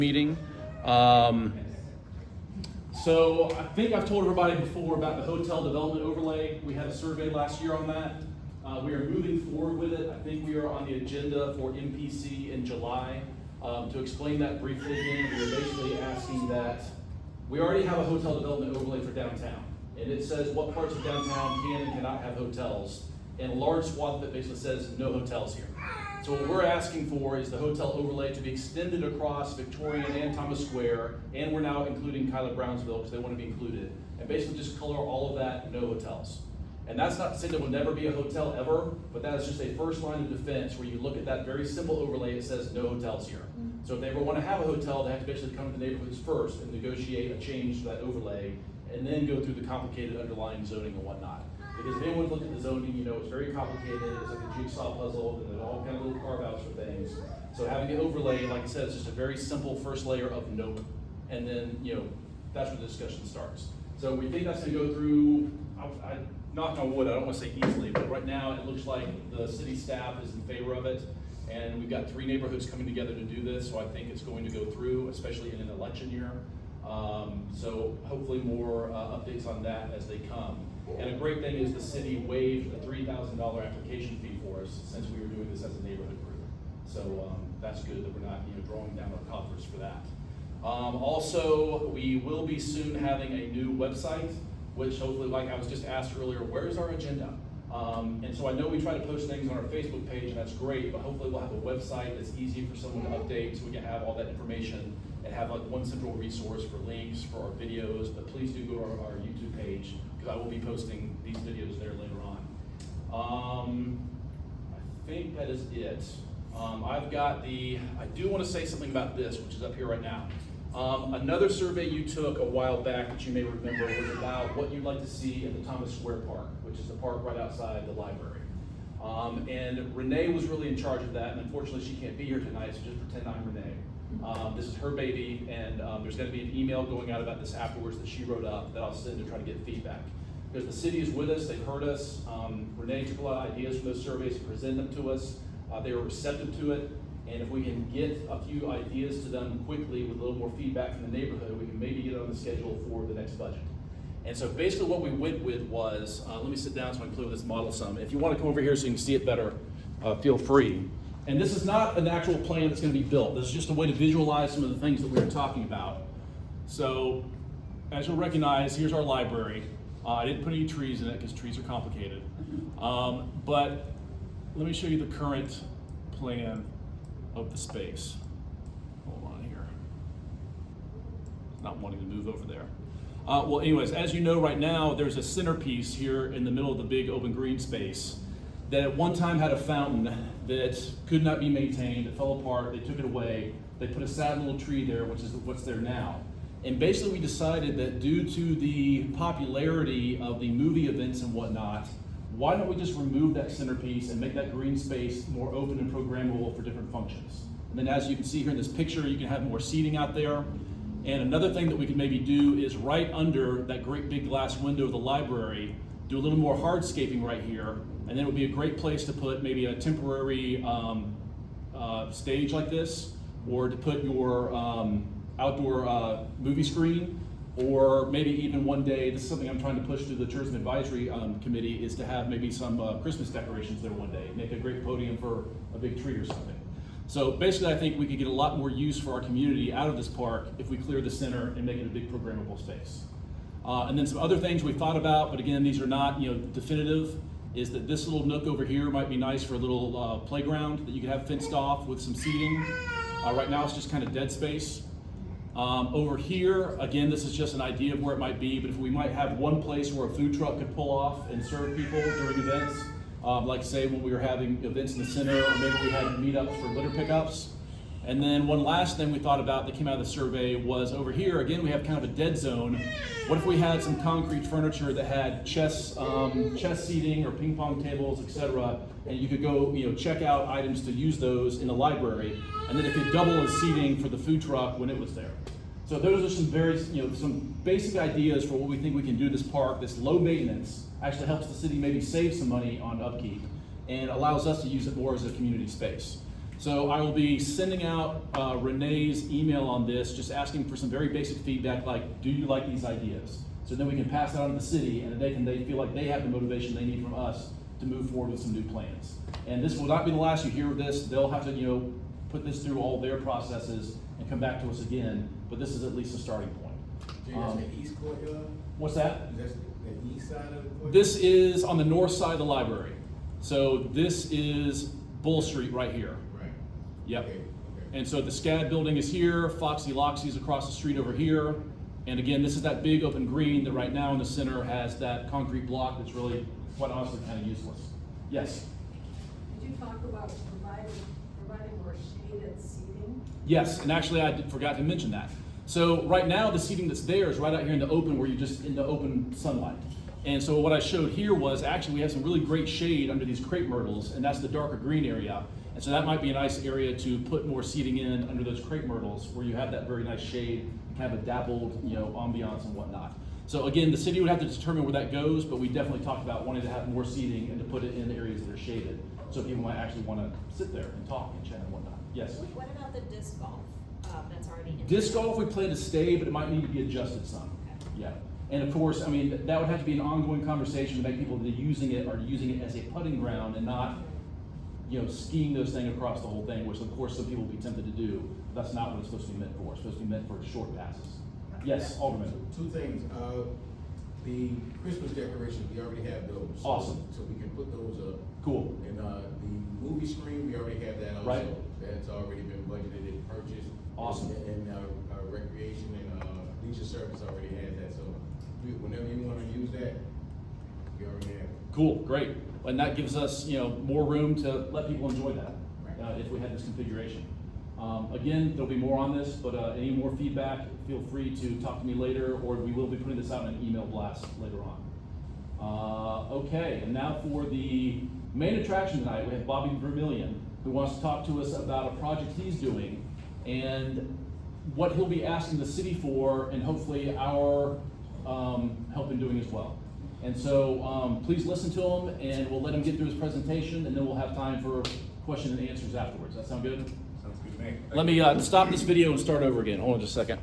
meeting. So I think I've told everybody before about the hotel development overlay. We had a survey last year on that. We are moving forward with it. I think we are on the agenda for MPC in July. To explain that briefly again, we're basically asking that we already have a hotel development overlay for downtown. And it says what parts of downtown can and cannot have hotels. And a large swath that basically says no hotels here. So what we're asking for is the hotel overlay to be extended across Victorian and Thomas Square, and we're now including Kyla Brownsville because they want to be included. And basically just color all of that, no hotels. And that's not to say there will never be a hotel ever, but that is just a first line of defense where you look at that very simple overlay, it says no hotels here. So if they ever want to have a hotel, they have to basically come to the neighborhoods first and negotiate a change to that overlay, and then go through the complicated underlying zoning and whatnot. Because if anyone's looked at the zoning, you know it's very complicated, it's like a jigsaw puzzle, and there's all kind of little carve-outs for things. So having an overlay, like I said, is just a very simple first layer of nope, and then, you know, that's where the discussion starts. So we think that's gonna go through, I knock on wood, I don't wanna say easily, but right now it looks like the city staff is in favor of it, and we've got 3 neighborhoods coming together to do this, so I think it's going to go through, especially in an election year. So hopefully more updates on that as they come. And a great thing is the city waived a $3,000 application fee for us since we were doing this as a neighborhood group. So that's good that we're not drawing down our coffers for that. Also, we will be soon having a new website, which hopefully, like I was just asked earlier, where's our agenda? And so I know we try to post things on our Facebook page, and that's great, but hopefully we'll have a website that's easy for someone to update so we can have all that information and have like one central resource for links for our videos. But please do go to our YouTube page, because I will be posting these videos there later on. I think that is it. I do want to say something about this, which is up here right now. Another survey you took a while back that you may remember was about what you'd like to see in the Thomas Square Park, which is the park right outside the library. And Renee was really in charge of that, and unfortunately she can't be here tonight, so just pretend I'm Renee. This is her baby, and there's going to be an email going out about this afterwards that she wrote up that I'll send to try to get feedback. Because the city is with us, they've heard us. Renee took a lot of ideas from those surveys and presented them to us. They were receptive to it, and if we can get a few ideas to them quickly with a little more feedback from the neighborhood, we can maybe get it on the schedule for the next budget. And so basically what we went with was, let me sit down so I can play with this model some. If you want to come over here so you can see it better, feel free. And this is not an actual plan that's going to be built. This is just a way to visualize some of the things that we were talking about. So, as you'll recognize, here's our library. I didn't put any trees in it because trees are complicated. But let me show you the current plan of the space. Hold on here. Not wanting to move over there. Well, anyways, as you know right now, there's a centerpiece here in the middle of the big open green space that at one time had a fountain that could not be maintained. It fell apart, they took it away. They put a sad little tree there, which is what's there now. And basically we decided that due to the popularity of the movie events and whatnot, why don't we just remove that centerpiece and make that green space more open and programmable for different functions. And then as you can see here in this picture, you can have more seating out there. And another thing that we could maybe do is right under that great big glass window of the library, do a little more hardscaping right here, and then it would be a great place to put maybe a temporary stage like this, or to put your outdoor movie screen, or maybe even one day, this is something I'm trying to push to the Tourism Advisory Committee, is to have maybe some Christmas decorations there one day, make a great podium for a big tree or something. So basically I think we could get a lot more use for our community out of this park if we clear the center and make it a big programmable space. And then some other things we thought about, but again, these are not definitive, is that this little nook over here might be nice for a little playground that you could have fenced off with some seating. Right now it's just kind of dead space. Over here, again, this is just an idea of where it might be, but if we might have one place where a food truck could pull off and serve people during events, like say when we were having events in the center, or maybe we had meetups for litter pickups. And then one last thing we thought about that came out of the survey was over here, again, we have kind of a dead zone. What if we had some concrete furniture that had chess seating or ping pong tables, etc., and you could go check out items to use those in the library, and then it could double as seating for the food truck when it was there. So those are some very, some basic ideas for what we think we can do this park that's low maintenance, actually helps the city maybe save some money on upkeep, and allows us to use it more as a community space. So I will be sending out Renee's email on this, just asking for some very basic feedback, like, do you like these ideas? So then we can pass that on to the city, and then they feel like they have the motivation they need from us to move forward with some new plans. And this will not be the last you hear of this. They'll have to, put this through all their processes and come back to us again, but this is at least a starting point. That's the east courtyard? What's that? That's the east side of the courtyard? This is on the north side of the library. So this is Bull Street right here. Right. Yep. Okay. And so the SCAD building is here, Foxy Loxy's across the street over here. And again, this is that big open green that right now in the center has that concrete block that's really, quite honestly, kind of useless. Yes? Did you talk about providing more shaded seating? Yes, and actually forgot to mention that. So right now the seating that's there is right out here in the open where you're just in the open sunlight. And so what I showed here was actually we have some really great shade under these crepe myrtles, and that's the darker green area. And so that might be a nice area to put more seating in under those crepe myrtles where you have that very nice shade, kind of a dappled, ambiance and whatnot. So again, the city would have to determine where that goes, but we definitely talked about wanting to have more seating and to put it in the areas that are shaded. So people might actually want to sit there and talk and chat and whatnot. Yes? What about the disc golf that's already in? Disc golf we plan to stay, but it might need to be adjusted some. Okay. Yeah. And of course, that would have to be an ongoing conversation to make people that are using it as a putting ground and not, skiing those things across the whole thing, which of course some people will be tempted to do. But that's not what it's supposed to be meant for. It's supposed to be meant for short passes. Yes, Alderman. Two things. The Christmas decorations, we already have those. Awesome. So we can put those up. Cool. And the movie screen, we already have that also. Right. That's already been budgeted and purchased. Awesome. And our recreation and leisure service already has that. So whenever you want to use that, we already have it. Cool, great. And that gives us, more room to let people enjoy that if we had this configuration. Again, there'll be more on this, but any more feedback, feel free to talk to me later, or we will be putting this out in an email blast later on. Okay, and now for the main attraction tonight, we have Bobby Vermillion, who wants to talk to us about a project he's doing and what he'll be asking the city for, and hopefully our help in doing as well. And so please listen to him, and we'll let him get through his presentation, and then we'll have time for question and answers afterwards. That sound good? Sounds good to me. Let me stop this video and start over again. Hold on just a second.